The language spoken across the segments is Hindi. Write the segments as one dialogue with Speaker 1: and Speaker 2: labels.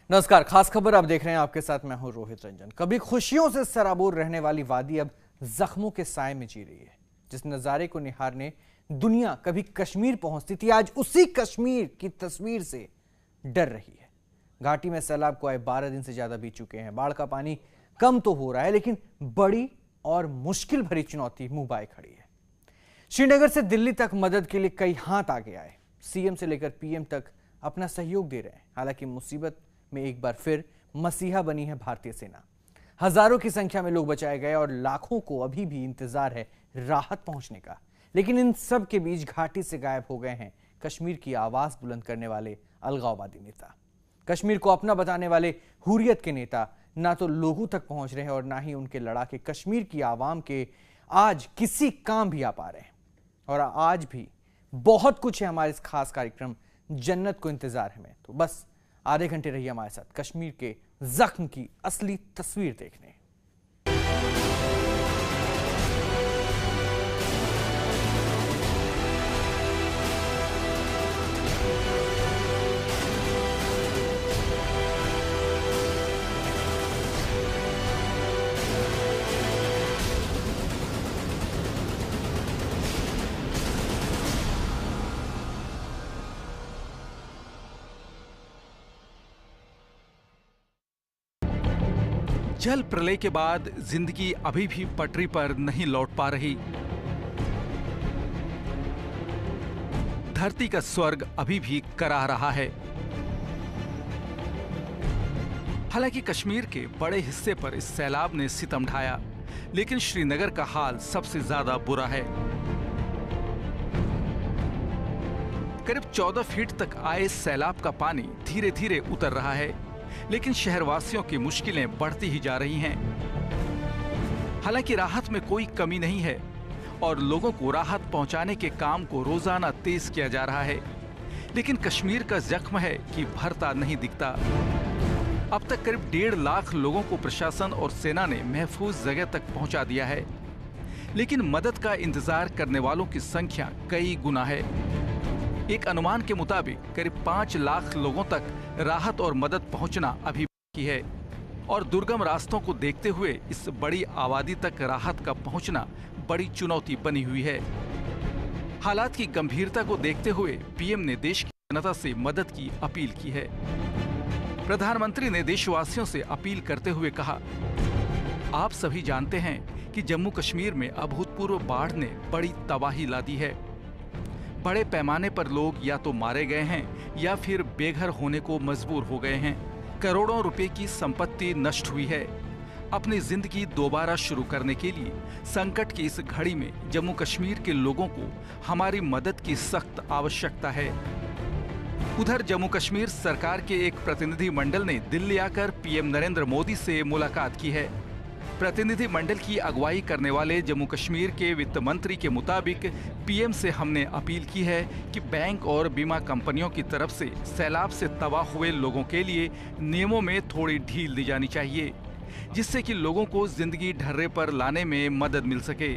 Speaker 1: नमस्कार, खास खबर आप देख रहे हैं। आपके साथ मैं हूं रोहित रंजन। कभी खुशियों से सराबोर रहने वाली वादी अब जख्मों के साए में जी रही है। जिस नजारे को निहारने दुनिया कभी कश्मीर पहुंचती थी, आज उसी कश्मीर की तस्वीर से डर रही है। घाटी में सैलाब को आए 12 दिन से ज्यादा बीत चुके हैं। बाढ़ का पानी कम तो हो रहा है, लेकिन बड़ी और मुश्किल भरी चुनौती मुंह बाए खड़ी है। श्रीनगर से दिल्ली तक मदद के लिए कई हाथ आगे आए। सीएम से लेकर पीएम तक अपना सहयोग दे रहे हैं। हालांकि मुसीबत में एक बार फिर मसीहा बनी है भारतीय सेना। हजारों की संख्या में लोग बचाए गए और लाखों को अभी भी इंतजार है राहत पहुंचने का। लेकिन इन सब के बीच घाटी से गायब हो गए हैं कश्मीर की आवाज बुलंद करने वाले अलगाववादी नेता। कश्मीर को अपना बताने वाले हुर्रियत के नेता ना तो लोगों तक पहुंच रहे हैं और ना ही उनके लड़ाके कश्मीर की आवाम के आज किसी काम भी आ पा रहे हैं। और आज भी बहुत कुछ है हमारे इस खास कार्यक्रम जन्नत को इंतजार है में। तो बस आधे घंटे रहिए हमारे साथ कश्मीर के जख्म की असली तस्वीर देखने।
Speaker 2: जल प्रलय के बाद जिंदगी अभी भी पटरी पर नहीं लौट पा रही। धरती का स्वर्ग अभी भी कराह रहा है। हालांकि कश्मीर के बड़े हिस्से पर इस सैलाब ने सितम ढाया, लेकिन श्रीनगर का हाल सबसे ज्यादा बुरा है। करीब 14 फीट तक आए सैलाब का पानी धीरे धीरे उतर रहा है, लेकिन शहरवासियों की मुश्किलें बढ़ती ही जा रही हैं। हालांकि राहत में कोई कमी नहीं है और लोगों को राहत पहुंचाने के काम को रोजाना तेज किया जा रहा है, लेकिन कश्मीर का जख्म है कि भरता नहीं दिखता। अब तक करीब 1.5 लाख लोगों को प्रशासन और सेना ने महफूज जगह तक पहुंचा दिया है, लेकिन मदद का इंतजार करने वालों की संख्या कई गुना है। एक अनुमान के मुताबिक करीब 5 लाख लोगों तक राहत और मदद पहुंचना अभी बाकी है और दुर्गम रास्तों को देखते हुए इस बड़ी आबादी तक राहत का पहुंचना बड़ी चुनौती बनी हुई है। हालात की गंभीरता को देखते हुए पीएम ने देश की जनता से मदद की अपील की है। प्रधानमंत्री ने देशवासियों से अपील करते हुए कहा, आप सभी जानते हैं कि जम्मू कश्मीर में अभूतपूर्व बाढ़ ने बड़ी तबाही ला दी है। बड़े पैमाने पर लोग या तो मारे गए हैं या फिर बेघर होने को मजबूर हो गए हैं। करोड़ों रुपए की संपत्ति नष्ट हुई है। अपनी जिंदगी दोबारा शुरू करने के लिए संकट की इस घड़ी में जम्मू कश्मीर के लोगों को हमारी मदद की सख्त आवश्यकता है। उधर जम्मू कश्मीर सरकार के एक प्रतिनिधि मंडल ने दिल्ली आकर पीएम नरेंद्र मोदी से मुलाकात की है। प्रतिनिधि मंडल की अगुवाई करने वाले जम्मू कश्मीर के वित्त मंत्री के मुताबिक पीएम से हमने अपील की है कि बैंक और बीमा कंपनियों की तरफ से सैलाब से तबाह हुए लोगों के लिए नियमों में थोड़ी ढील दी जानी चाहिए, जिससे कि लोगों को जिंदगी ढर्रे पर लाने में मदद मिल सके।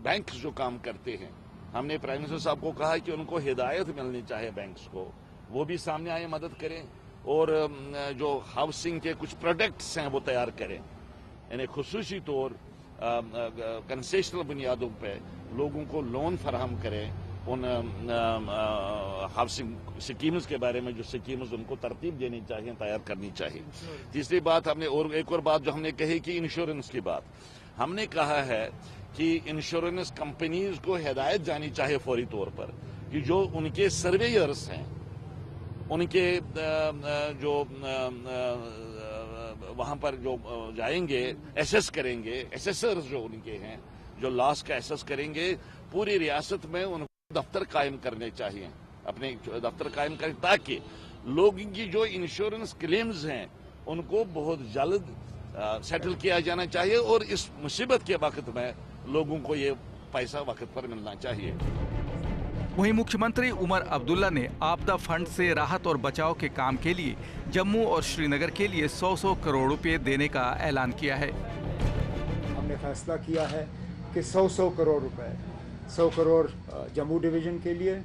Speaker 3: बैंक जो काम करते हैं, हमने प्राइम मिनिस्टर साहब को कहा कि उनको हिदायत मिलनी चाहिए बैंक्स को, वो भी सामने आए मदद करें और जो हाउसिंग के कुछ प्रोडक्ट्स हैं वो तैयार करें। यानी खुसूसी तौर कंसेशनल बुनियादों पे लोगों को लोन फराहम करें उन हाउसिंग स्कीम्स के बारे में, जो स्कीम्स उनको तरतीब देनी चाहिए, तैयार करनी चाहिए। तीसरी बात हमने, और एक और बात जो हमने कही कि इंश्योरेंस की बात, हमने कहा है कि इंश्योरेंस कंपनीज को हिदायत जानी चाहिए फौरी तौर पर कि जो उनके सर्वेयर्स हैं, उनके जो वहां पर जो जाएंगे एसेस करेंगे, एसेसर्स जो उनके हैं जो लॉस का एसेस करेंगे, पूरी रियासत में उनको दफ्तर कायम करने चाहिए, अपने दफ्तर कायम करें, ताकि लोगों की जो इंश्योरेंस क्लेम्स हैं उनको बहुत जल्द सेटल किया जाना चाहिए और इस मुसीबत के वक्त में लोगों को ये पैसा वक्त पर मिलना चाहिए।
Speaker 2: वहीं मुख्यमंत्री उमर अब्दुल्ला ने आपदा फंड से राहत और बचाव के काम के लिए जम्मू और श्रीनगर के लिए 100 करोड़ रुपए देने का ऐलान किया है।
Speaker 4: हमने फैसला किया है कि 100 करोड़ रुपए, 100 करोड़ जम्मू डिवीजन के लिए,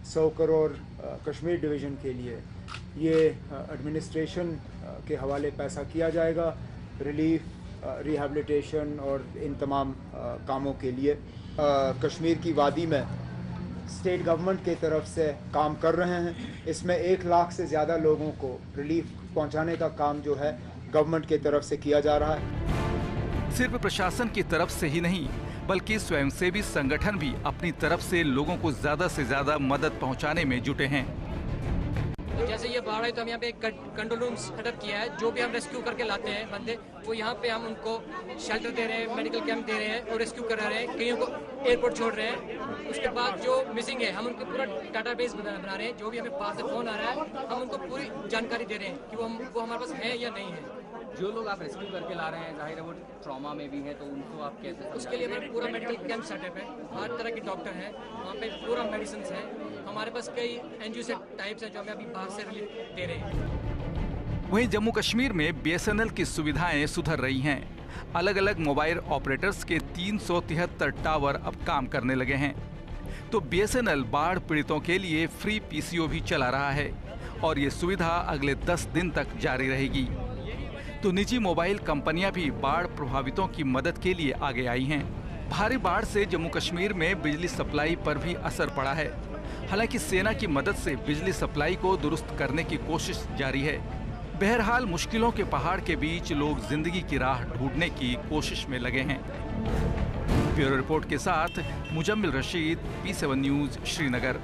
Speaker 4: 100 करोड़ कश्मीर डिवीजन के लिए ये एडमिनिस्ट्रेशन के हवाले पैसा किया जाएगा रिलीफ, रिहैबिलिटेशन और इन तमाम कामों के लिए। कश्मीर की वादी में स्टेट गवर्नमेंट की तरफ से काम कर रहे हैं। इसमें 1 लाख से ज़्यादा लोगों को रिलीफ पहुंचाने का काम जो है गवर्नमेंट की तरफ से किया जा रहा है।
Speaker 2: सिर्फ प्रशासन की तरफ से ही नहीं बल्कि स्वयंसेवी संगठन भी अपनी तरफ से लोगों को ज्यादा से ज्यादा मदद पहुंचाने में जुटे हैं।
Speaker 5: जैसे ये बाढ़ आई तो हम यहाँ पे एक कंट्रोल रूम सेटअप किया है। जो भी हम रेस्क्यू करके लाते हैं बंदे, वो यहाँ पे हम उनको शेल्टर दे रहे हैं, मेडिकल कैंप दे रहे हैं और रेस्क्यू करा रहे हैं। कईयों को एयरपोर्ट छोड़ रहे हैं। उसके बाद जो मिसिंग है हम उनको पूरा डाटाबेस बना रहे हैं। जो भी हमें पास से फोन आ रहा है हम उनको पूरी जानकारी दे रहे हैं कि वो हमारे पास है या नहीं है।
Speaker 6: जो लोग आप रेस्क्यू करके ला रहे हैं, जाहिर है वो ट्रॉमा में भी है, तो उनको आप कैसे?
Speaker 5: उसके लिए हमारा पूरा मेडिकल कैंप सेटअप है। हर तरह के डॉक्टर हैं वहाँ पे, पूरा मेडिसिन है। हमारे पास कई एनजीओ से टाइप्स हैं जो हमें अभी बाहर से रिलीफ दे रहे हैं।
Speaker 2: वहीं जम्मू कश्मीर में बीएसएनएल की सुविधाएं सुधर रही हैं। अलग अलग मोबाइल ऑपरेटर्स के 373 टावर अब काम करने लगे हैं। तो बीएसएनएल बाढ़ पीड़ितों के लिए फ्री पीसीओ भी चला रहा है और ये सुविधा अगले 10 दिन तक जारी रहेगी। तो निजी मोबाइल कंपनियां भी बाढ़ प्रभावितों की मदद के लिए आगे आई हैं। भारी बाढ़ से जम्मू कश्मीर में बिजली सप्लाई पर भी असर पड़ा है। हालांकि सेना की मदद से बिजली सप्लाई को दुरुस्त करने की कोशिश जारी है। बहरहाल मुश्किलों के पहाड़ के बीच लोग जिंदगी की राह ढूंढने की कोशिश में लगे हैं। ब्यूरो रिपोर्ट के साथ मुजम्मिल रशीद, P7 न्यूज, श्रीनगर।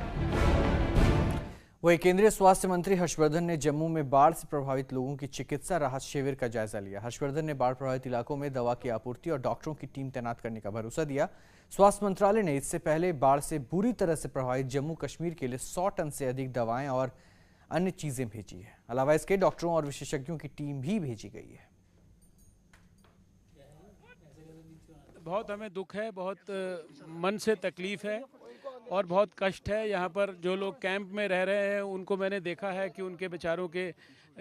Speaker 1: वहीं केंद्रीय स्वास्थ्य मंत्री हर्षवर्धन ने जम्मू में बाढ़ से प्रभावित लोगों की चिकित्सा राहत शिविर का जायजा लिया। हर्षवर्धन ने बाढ़ प्रभावित इलाकों में दवा की आपूर्ति और डॉक्टरों की टीम तैनात करने का भरोसा दिया। स्वास्थ्य मंत्रालय ने इससे पहले बाढ़ से बुरी तरह से प्रभावित जम्मू कश्मीर के लिए 100 टन से अधिक दवाएं और अन्य चीजें भेजी है। अलावा इसके डॉक्टरों और विशेषज्ञों की टीम भी भेजी गई है।
Speaker 7: बहुत हमें दुख है, बहुत मन से तकलीफ है और बहुत कष्ट है। यहाँ पर जो लोग कैंप में रह रहे हैं उनको मैंने देखा है कि उनके बेचारों के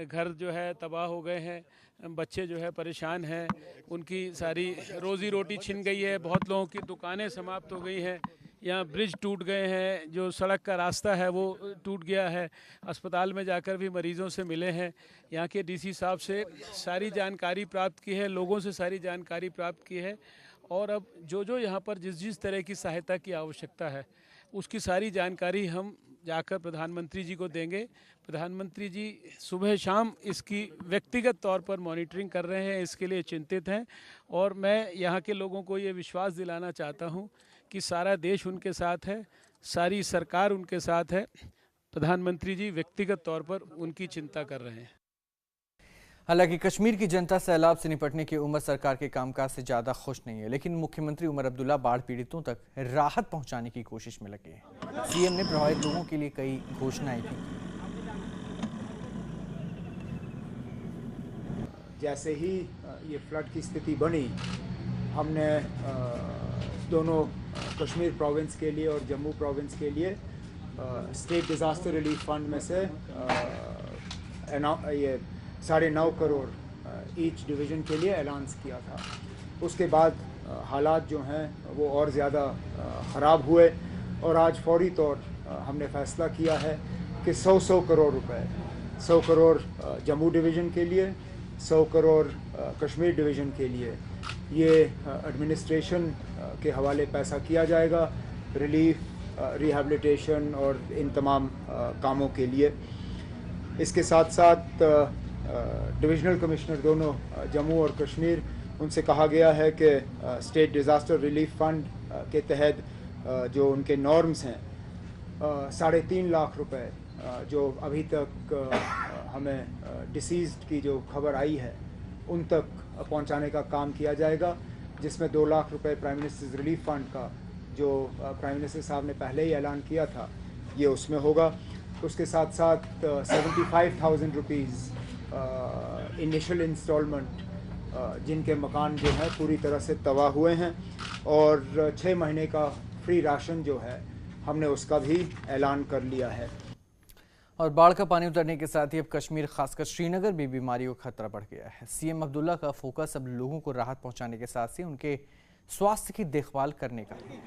Speaker 7: घर जो है तबाह हो गए हैं, बच्चे जो है परेशान हैं, उनकी सारी रोज़ी रोटी छिन गई है, बहुत लोगों की दुकानें समाप्त हो गई हैं, यहाँ ब्रिज टूट गए हैं, जो सड़क का रास्ता है वो टूट गया है। अस्पताल में जाकर भी मरीज़ों से मिले हैं, यहाँ के डीसी साहब से सारी जानकारी प्राप्त की है, लोगों से सारी जानकारी प्राप्त की है और अब जो यहाँ पर जिस तरह की सहायता की आवश्यकता है उसकी सारी जानकारी हम जाकर प्रधानमंत्री जी को देंगे। प्रधानमंत्री जी सुबह शाम इसकी व्यक्तिगत तौर पर मॉनिटरिंग कर रहे हैं, इसके लिए चिंतित हैं और मैं यहाँ के लोगों को ये विश्वास दिलाना चाहता हूँ कि सारा देश उनके साथ है, सारी सरकार उनके साथ है। प्रधानमंत्री जी व्यक्तिगत तौर पर उनकी चिंता कर रहे हैं।
Speaker 1: हालांकि कश्मीर की जनता सैलाब से निपटने की उमर सरकार के कामकाज से ज्यादा खुश नहीं है, लेकिन मुख्यमंत्री उमर अब्दुल्ला बाढ़ पीड़ितों तक राहत पहुंचाने की कोशिश में लगे हैं। सीएम ने प्रभावित लोगों के लिए कई घोषणाएं की।
Speaker 4: जैसे ही ये फ्लड की स्थिति बनी, हमने दोनों कश्मीर प्रोविंस के लिए और जम्मू प्रोविंस के लिए स्टेट डिज़ास्टर रिलीफ फंड में से ये 9.5 करोड़ ईच डिवीज़न के लिए ऐलान किया था। उसके बाद हालात जो हैं वो और ज़्यादा ख़राब हुए और आज फौरी तौर हमने फ़ैसला किया है कि 100 करोड़ रुपए, 100 करोड़ जम्मू डिवीज़न के लिए, 100 करोड़ कश्मीर डिवीज़न के लिए ये एडमिनिस्ट्रेशन के हवाले पैसा किया जाएगा रिलीफ, रिहैबिलिटेशन और इन तमाम कामों के लिए। इसके साथ साथ डिविजनल कमिश्नर दोनों जम्मू और कश्मीर, उनसे कहा गया है कि स्टेट डिज़ास्टर रिलीफ फंड के तहत जो उनके नॉर्म्स हैं 3.5 लाख रुपए जो अभी तक हमें डिसीज़्ड की जो खबर आई है उन तक पहुंचाने का काम किया जाएगा, जिसमें 2 लाख रुपए प्राइम मिनिस्टर्स रिलीफ फंड का जो प्राइम मिनिस्टर साहब ने पहले ही ऐलान किया था ये उसमें होगा। उसके साथ साथ 75,000 रुपीज़ इनिशियल इंस्टॉलमेंट जिनके मकान जो है पूरी तरह से तबाह हुए हैं और 6 महीने का फ्री राशन जो है हमने उसका भी ऐलान कर लिया है।
Speaker 1: और बाढ़ का पानी उतरने के साथ ही अब कश्मीर खासकर श्रीनगर में बीमारियों का खतरा बढ़ गया है। सीएम अब्दुल्ला का फोकस अब लोगों को राहत पहुंचाने के साथ ही उनके स्वास्थ्य की देखभाल करने का है।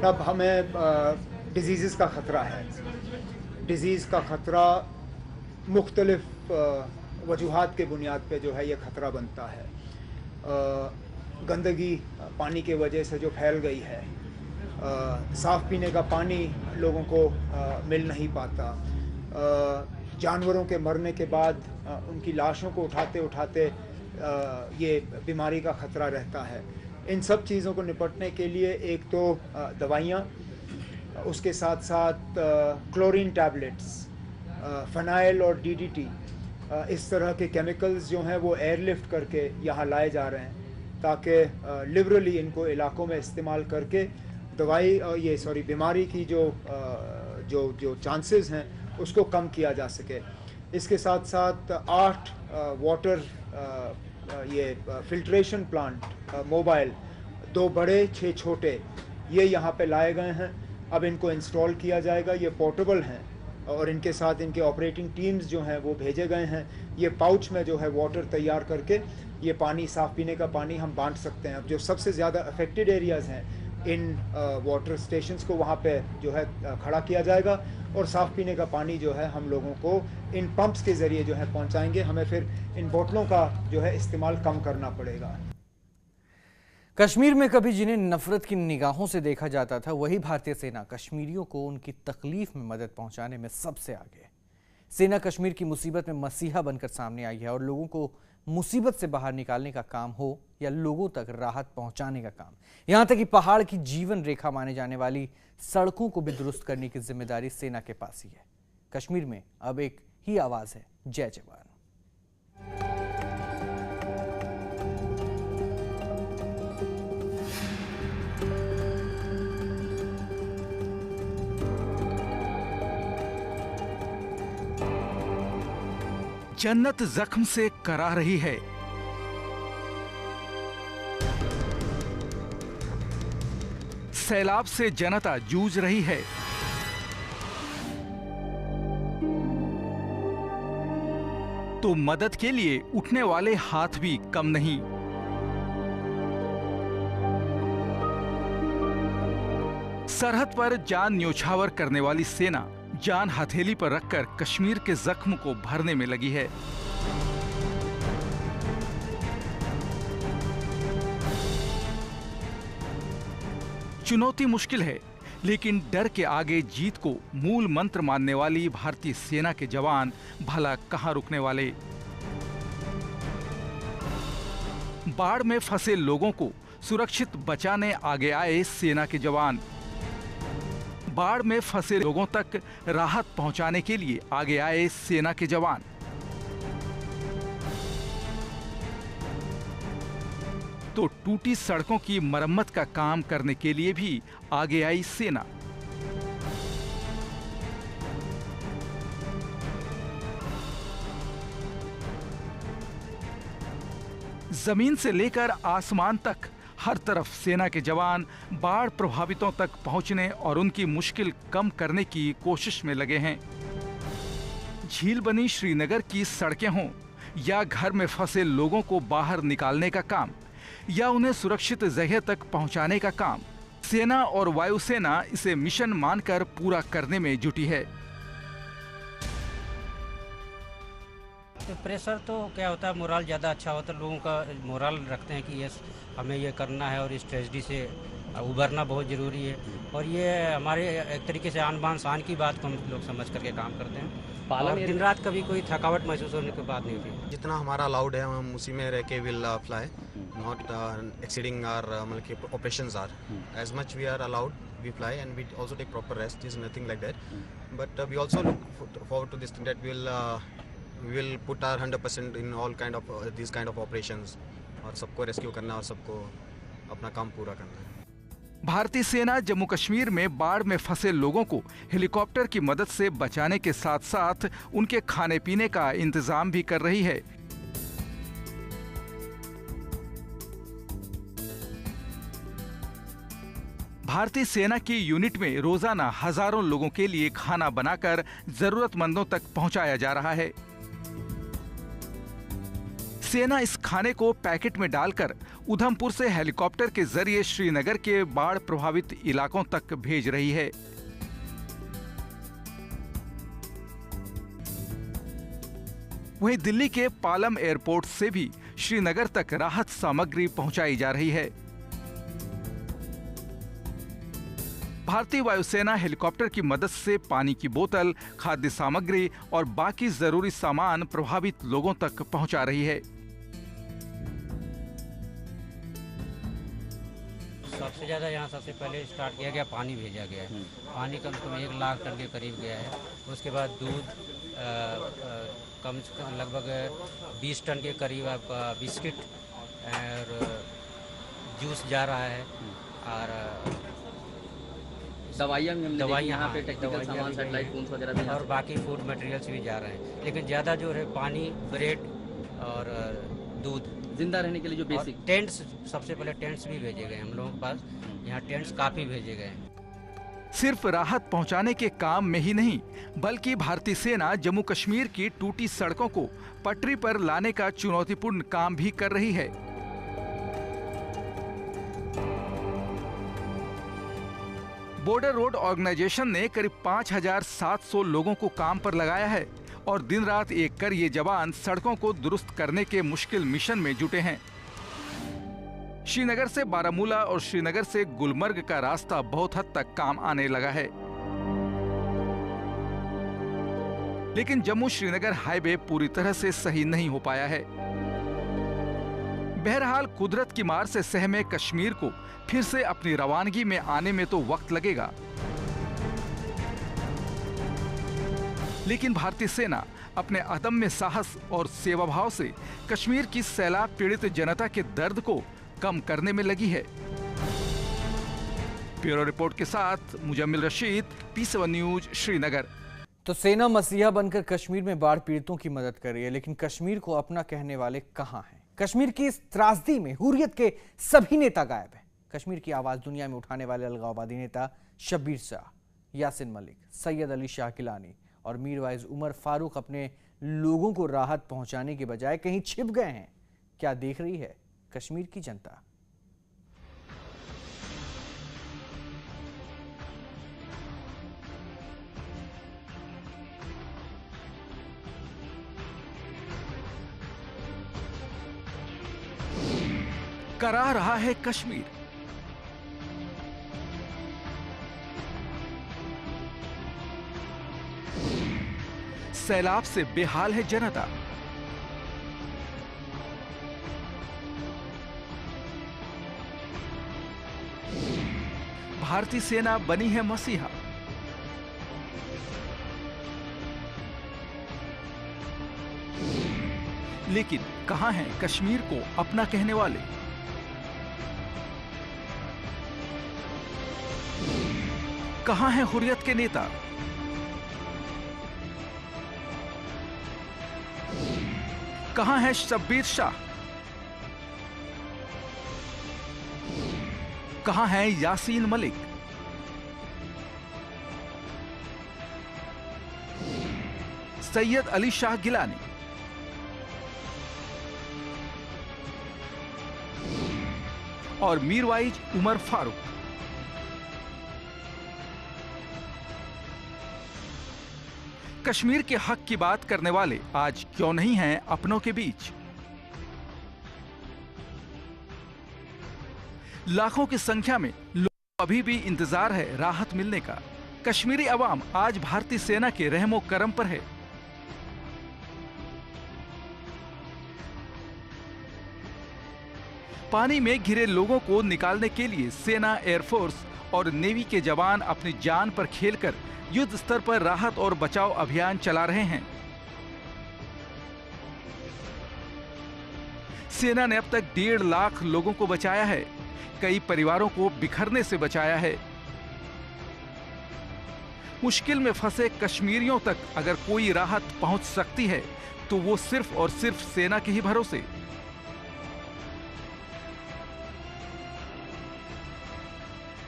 Speaker 4: अब हमें डिजीज़ का ख़तरा है। डिज़ीज़ का ख़तरा मुख्तलिफ वजूहात के बुनियाद पे जो है ये ख़तरा बनता है। गंदगी पानी के वजह से जो फैल गई है, साफ़ पीने का पानी लोगों को मिल नहीं पाता, जानवरों के मरने के बाद उनकी लाशों को उठाते उठाते ये बीमारी का ख़तरा रहता है। इन सब चीज़ों को निपटने के लिए एक तो दवाइयाँ, उसके साथ साथ क्लोरीन टैबलेट्स, फ़नाइल और डीडीटी, इस तरह के केमिकल्स जो हैं वो एयरलिफ्ट करके यहाँ लाए जा रहे हैं ताकि लिबरली इनको इलाकों में इस्तेमाल करके बीमारी की जो चांसेस हैं उसको कम किया जा सके। इसके साथ साथ 8 वाटर फिल्ट्रेशन प्लांट मोबाइल, 2 बड़े 6 छोटे, ये यहाँ पे लाए गए हैं। अब इनको इंस्टॉल किया जाएगा। ये पोर्टेबल हैं और इनके साथ इनके ऑपरेटिंग टीम्स जो हैं वो भेजे गए हैं। ये पाउच में जो है वाटर तैयार करके ये पानी, साफ़ पीने का पानी हम बांट सकते हैं। अब जो सबसे ज़्यादा अफेक्टेड एरियाज़ हैं इन वाटर स्टेशंस को वहाँ पे जो है खड़ा किया जाएगा और साफ़ पीने का पानी जो है हम लोगों को इन पंप्स के ज़रिए जो है पहुँचाएंगे। हमें फिर इन बोतलों का जो है इस्तेमाल कम करना पड़ेगा।
Speaker 1: कश्मीर में कभी जिन्हें नफरत की निगाहों से देखा जाता था, वही भारतीय सेना कश्मीरियों को उनकी तकलीफ में मदद पहुंचाने में सबसे आगे। सेना कश्मीर की मुसीबत में मसीहा बनकर सामने आई है और लोगों को मुसीबत से बाहर निकालने का काम हो या लोगों तक राहत पहुंचाने का काम, यहां तक कि पहाड़ की जीवन रेखा माने जाने वाली सड़कों को भी दुरुस्त करने की जिम्मेदारी सेना के पास ही है। कश्मीर में अब एक ही आवाज है, जय जवान।
Speaker 2: जन्नत जख्म से करा रही है। सैलाब से जनता जूझ रही है। तो मदद के लिए उठने वाले हाथ भी कम नहीं। सरहद पर जान न्योछावर करने वाली सेना जान हथेली पर रखकर कश्मीर के जख्म को भरने में लगी है। चुनौती मुश्किल है, लेकिन डर के आगे जीत को मूल मंत्र मानने वाली भारतीय सेना के जवान भला कहां रुकने वाले। बाढ़ में फंसे लोगों को सुरक्षित बचाने आगे आए सेना के जवान। बाढ़ में फंसे लोगों तक राहत पहुंचाने के लिए आगे आए सेना के जवान। तो टूटी सड़कों की मरम्मत का काम करने के लिए भी आगे आई सेना। जमीन से लेकर आसमान तक हर तरफ सेना के जवान बाढ़ प्रभावितों तक पहुंचने और उनकी मुश्किल कम करने की कोशिश में लगे हैं। झील बनी श्रीनगर की सड़कें हों या घर में फंसे लोगों को बाहर निकालने का काम या उन्हें सुरक्षित जगह तक पहुंचाने का काम, सेना और वायुसेना इसे मिशन मानकर पूरा करने में जुटी है।
Speaker 8: तो प्रेशर तो क्या होता है, मोराल ज़्यादा अच्छा होता है, लोगों का मोराल रखते हैं कि यस हमें ये करना है और इस ट्रेजेडी से उभरना बहुत ज़रूरी है। और ये हमारे एक तरीके से आन बान शान की बात को हम लोग समझ करके काम करते हैं। और दिन रात कभी कोई थकावट महसूस होने की बात नहीं होती।
Speaker 9: जितना हमारा अलाउड है हम उसी में रह के will fly, not exceeding hour मतलब कि operations are as much we are allowed we fly and we also take proper rest. Is nothing like that, but we also look forward to this thing that we will put our 100% in all kind of these kind of operations और सबको रेस्क्यू करना और सबको अपना काम पूरा करना है।
Speaker 2: भारतीय सेना जम्मू कश्मीर में बाढ़ में फंसे लोगों को हेलीकॉप्टर की मदद से बचाने के साथ साथ उनके खाने पीने का इंतजाम भी कर रही है। भारतीय सेना की यूनिट में रोजाना हजारों लोगों के लिए खाना बनाकर जरूरतमंदों तक पहुंचाया जा रहा है। सेना इस खाने को पैकेट में डालकर उधमपुर से हेलीकॉप्टर के जरिए श्रीनगर के बाढ़ प्रभावित इलाकों तक भेज रही है। वहीं दिल्ली के पालम एयरपोर्ट से भी श्रीनगर तक राहत सामग्री पहुंचाई जा रही है। भारतीय वायुसेना हेलीकॉप्टर की मदद से पानी की बोतल, खाद्य सामग्री और बाकी जरूरी सामान प्रभावित लोगों तक पहुंचा रही है।
Speaker 8: सबसे ज़्यादा यहाँ सबसे पहले स्टार्ट किया गया, पानी भेजा गया है। पानी कम से कम 1 लाख टन के करीब गया है। उसके बाद दूध कम से कम लगभग 20 टन के करीब आपका बिस्किट और जूस जा रहा है, और
Speaker 6: दवाइयाँ यहाँ पे, टेक्निकल सामान, सैटेलाइट फोन्स वगैरह भी,
Speaker 8: और बाकी फूड मटेरियल्स भी जा रहे हैं। लेकिन ज़्यादा जो है पानी, ब्रेड और दूध,
Speaker 6: जिंदा रहने के लिए जो बेसिक
Speaker 8: टेंट्स, सबसे पहले टेंट्स भी भेजे गए हम लोगों के पास। यहाँ टेंट्स काफ़ी भेजे गए हैं।
Speaker 2: सिर्फ राहत पहुंचाने के काम में ही नहीं, बल्कि भारतीय सेना जम्मू कश्मीर की टूटी सड़कों को पटरी पर लाने का चुनौतीपूर्ण काम भी कर रही है। बॉर्डर रोड ऑर्गेनाइजेशन ने करीब 5,700 लोगों को काम पर लगाया है और दिन रात एक कर ये जवान सड़कों को दुरुस्त करने के मुश्किल मिशन में जुटे हैं। श्रीनगर से बारामूला और श्रीनगर से गुलमर्ग का रास्ता बहुत हद तक काम आने लगा है, लेकिन जम्मू श्रीनगर हाईवे पूरी तरह से सही नहीं हो पाया है। बहरहाल कुदरत की मार से सहमे कश्मीर को फिर से अपनी रवानगी में आने में तो वक्त लगेगा, लेकिन भारतीय सेना अपने अदम्य साहस और सेवाभाव से कश्मीर की सैलाब पीड़ित जनता के दर्द को कम करने में लगी है। ब्यूरो रिपोर्ट के साथ मुजम्मिल रशीद, P7 न्यूज, श्रीनगर।
Speaker 1: तो सेना मसीहा बनकर कश्मीर में बाढ़ पीड़ितों की मदद कर रही है, लेकिन कश्मीर को अपना कहने वाले कहां हैं? कश्मीर की इस त्रासदी में हुर्रियत के सभी नेता गायब हैं। कश्मीर की आवाज दुनिया में उठाने वाले अलगाववादी नेता शब्बीर शाह, यासिन मलिक, सैयद अली शाह गिलानी और मीरवाइज उमर फारूक अपने लोगों को राहत पहुंचाने के बजाय कहीं छिप गए हैं। क्या देख रही है कश्मीर की जनता?
Speaker 2: करा रहा है कश्मीर। सैलाब से बेहाल है जनता। भारतीय सेना बनी है मसीहा। लेकिन कहां हैं कश्मीर को अपना कहने वाले? कहां हैं हुर्रियत के नेता? कहां है शब्बीर शाह? कहां है यासीन मलिक? सैयद अली शाह गिलानी? और मीरवाइज उमर फारूक? कश्मीर के हक की बात करने वाले आज क्यों नहीं हैं अपनों के बीच? लाखों की संख्या में लोगों को अभी भी इंतजार है राहत मिलने का। कश्मीरी अवाम आज भारतीय सेना के रहमो करम पर है। पानी में घिरे लोगों को निकालने के लिए सेना, एयरफोर्स और नेवी के जवान अपनी जान पर खेलकर युद्ध स्तर पर राहत और बचाव अभियान चला रहे हैं। सेना ने अब तक 1.5 लाख लोगों को बचाया है, कई परिवारों को बिखरने से बचाया है। मुश्किल में फंसे कश्मीरियों तक अगर कोई राहत पहुंच सकती है तो वो सिर्फ और सिर्फ सेना के ही भरोसे।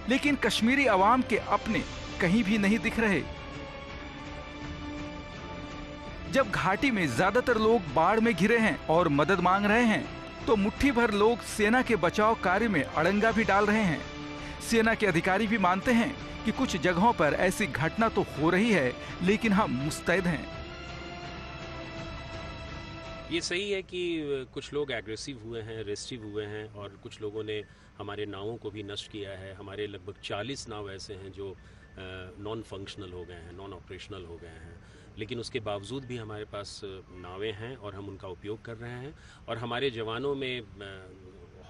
Speaker 2: लेकिन कश्मीरी अवाम के अपने कहीं भी नहीं दिख रहे। जब घाटी में ज्यादातर लोग बाढ़ में घिरे हैं और मदद मांग रहे हैं, तो मुट्ठी भर लोग सेना के बचाव कार्य में अड़ंगा भी डाल रहे हैं। सेना के अधिकारी भी मानते हैं कि कुछ जगहों पर ऐसी घटना तो हो रही है, लेकिन हम मुस्तैद हैं।
Speaker 10: ये सही है कि कुछ लोग एग्रेसिव हुए हैं, रेस्टिव हुए हैं और कुछ लोगों ने हमारे नावों को भी नष्ट किया है। हमारे लगभग 40 नाव ऐसे हैं जो नॉन फंक्शनल हो गए हैं, नॉन ऑपरेशनल हो गए हैं, लेकिन उसके बावजूद भी हमारे पास नावें हैं और हम उनका उपयोग कर रहे हैं। और हमारे जवानों में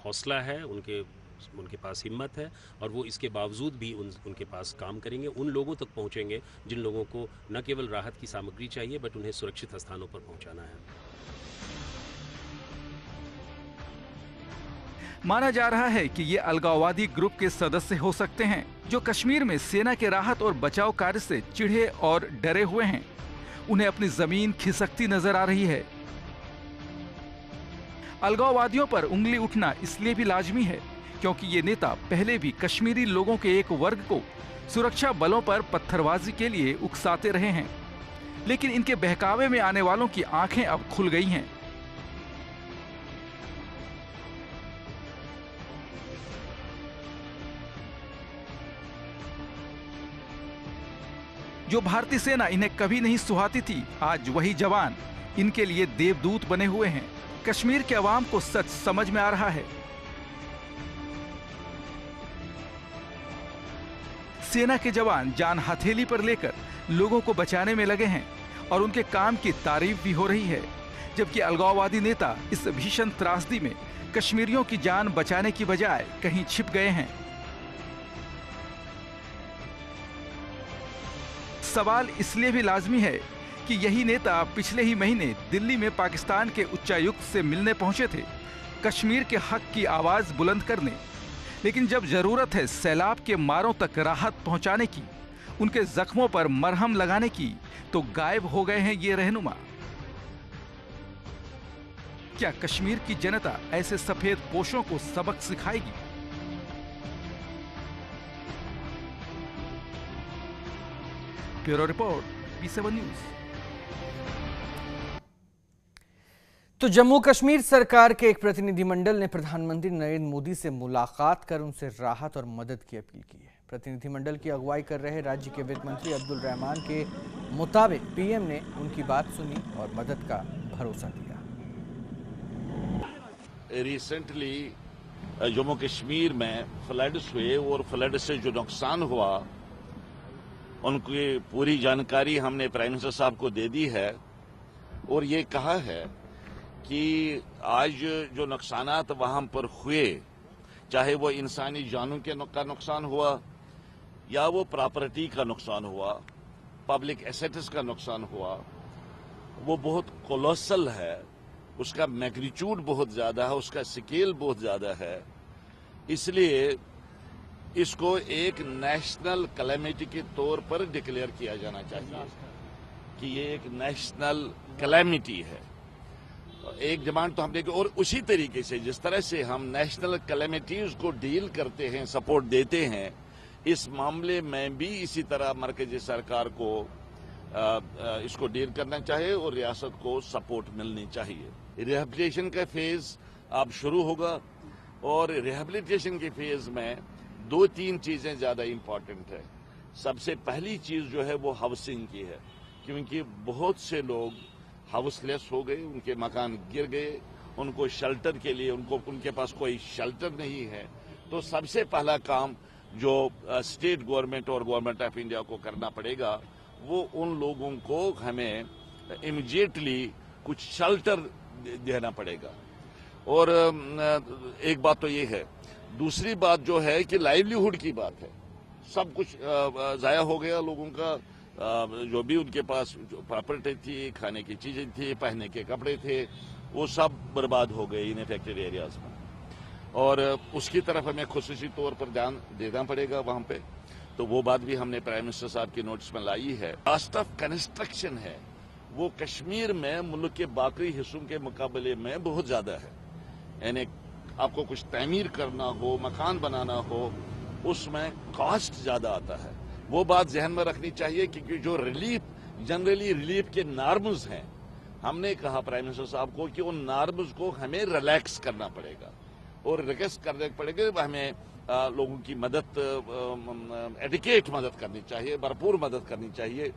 Speaker 10: हौसला है, उनके पास हिम्मत है और वो इसके बावजूद भी उनके पास काम करेंगे, उन लोगों तक पहुंचेंगे जिन लोगों को न केवल राहत की सामग्री चाहिए बट उन्हें सुरक्षित स्थानों पर पहुंचाना है।
Speaker 2: माना जा रहा है कि ये अलगाववादी ग्रुप के सदस्य हो सकते हैं जो कश्मीर में सेना के राहत और बचाव कार्य से चिढ़े और डरे हुए हैं। उन्हें अपनी जमीन खिसकती नजर आ रही है। अलगाववादियों पर उंगली उठना इसलिए भी लाजमी है क्योंकि ये नेता पहले भी कश्मीरी लोगों के एक वर्ग को सुरक्षा बलों पर पत्थरबाजी के लिए उकसाते रहे हैं, लेकिन इनके बहकावे में आने वालों की आंखें अब खुल गई हैं। जो भारतीय सेना इन्हें कभी नहीं सुहाती थी, आज वही जवान इनके लिए देवदूत बने हुए हैं। कश्मीर के अवाम को सच समझ में आ रहा है। सेना के जवान जान हथेली पर लेकर लोगों को बचाने में लगे हैं और उनके काम की तारीफ भी हो रही है, जबकि अलगाववादी नेता इस भीषण त्रासदी में कश्मीरियों की जान बचाने की बजाय कहीं छिप गए हैं। सवाल इसलिए भी लाजमी है कि यही नेता पिछले ही महीने दिल्ली में पाकिस्तान के उच्चायुक्त से मिलने पहुंचे थे, कश्मीर के हक की आवाज बुलंद करने। लेकिन जब जरूरत है सैलाब के मारों तक राहत पहुंचाने की, उनके जख्मों पर मरहम लगाने की, तो गायब हो गए हैं ये रहनुमा। क्या कश्मीर की जनता ऐसे सफेद पोशों को सबक सिखाएगी? Bureau report, P7 news.
Speaker 1: तो जम्मू कश्मीर सरकार के एक प्रतिनिधिमंडल ने प्रधानमंत्री नरेंद्र मोदी से मुलाकात कर उनसे राहत और मदद की अपील की है। प्रतिनिधिमंडल की अगुवाई कर रहे राज्य के वित्त मंत्री अब्दुल रहमान के मुताबिक पीएम ने उनकी बात सुनी और मदद का भरोसा दिया।
Speaker 3: रिसेंटली जम्मू कश्मीर में फ्लड्स हुए और फ्लड से जो नुकसान हुआ उनकी पूरी जानकारी हमने प्राइम मिनिस्टर साहब को दे दी है और ये कहा है कि आज जो नुकसानात वहां पर हुए, चाहे वो इंसानी जानों का नुकसान हुआ या वो प्रॉपर्टी का नुकसान हुआ, पब्लिक एसेट्स का नुकसान हुआ, वो बहुत कोलोसल है, उसका मैग्नीट्यूड बहुत ज्यादा है, उसका स्केल बहुत ज्यादा है। इसलिए इसको एक नेशनल कैलेमिटी के तौर पर डिक्लेयर किया जाना चाहिए कि ये एक नेशनल कैलेमिटी है। एक डिमांड तो हमने की और उसी तरीके से जिस तरह से हम नेशनल कैलेमिटीज को डील करते हैं, सपोर्ट देते हैं, इस मामले में भी इसी तरह मरकजी सरकार को इसको डील करना चाहिए और रियासत को सपोर्ट मिलनी चाहिए। रिहेबिलिटेशन का फेज अब शुरू होगा और रिहेबिलिटेशन के फेज में 2-3 चीजें ज्यादा इंपॉर्टेंट है। सबसे पहली चीज जो है वो हाउसिंग की है, क्योंकि बहुत से लोग हाउसलेस हो गए, उनके मकान गिर गए, उनको शेल्टर के लिए उनके पास कोई शेल्टर नहीं है। तो सबसे पहला काम जो स्टेट गवर्नमेंट और गवर्नमेंट ऑफ इंडिया को करना पड़ेगा वो उन लोगों को हमें इमीडिएटली कुछ शेल्टर देना पड़ेगा। और एक बात तो ये है, दूसरी बात जो है कि लाइवलीहुड की बात है। सब कुछ जाया हो गया लोगों का, जो भी उनके पास प्रॉपर्टी थी, खाने की चीजें थी, पहनने के कपड़े थे, वो सब बर्बाद हो गए इन अफेक्टेड एरियाज में। और उसकी तरफ हमें खुसूसी तौर पर ध्यान देना पड़ेगा वहां पे। तो वो बात भी हमने प्राइम मिनिस्टर साहब की नोटिस में लाई है। कॉस्ट ऑफ कंस्ट्रक्शन है वो कश्मीर में मुल्क के बाकी हिस्सों के मुकाबले में बहुत ज्यादा है। यानी आपको कुछ तमीर करना हो, मकान बनाना हो, उसमें कॉस्ट ज्यादा आता है। वो बात जहन में रखनी चाहिए क्योंकि जो रिलीफ, जनरली रिलीफ के नॉर्म्स हैं, हमने कहा प्राइम मिनिस्टर साहब को कि उन नॉर्म्स को हमें रिलैक्स करना पड़ेगा और रिलैक्स करने पड़ेगा। हमें लोगों की मदद, एडिकेट मदद करनी चाहिए, भरपूर मदद करनी चाहिए।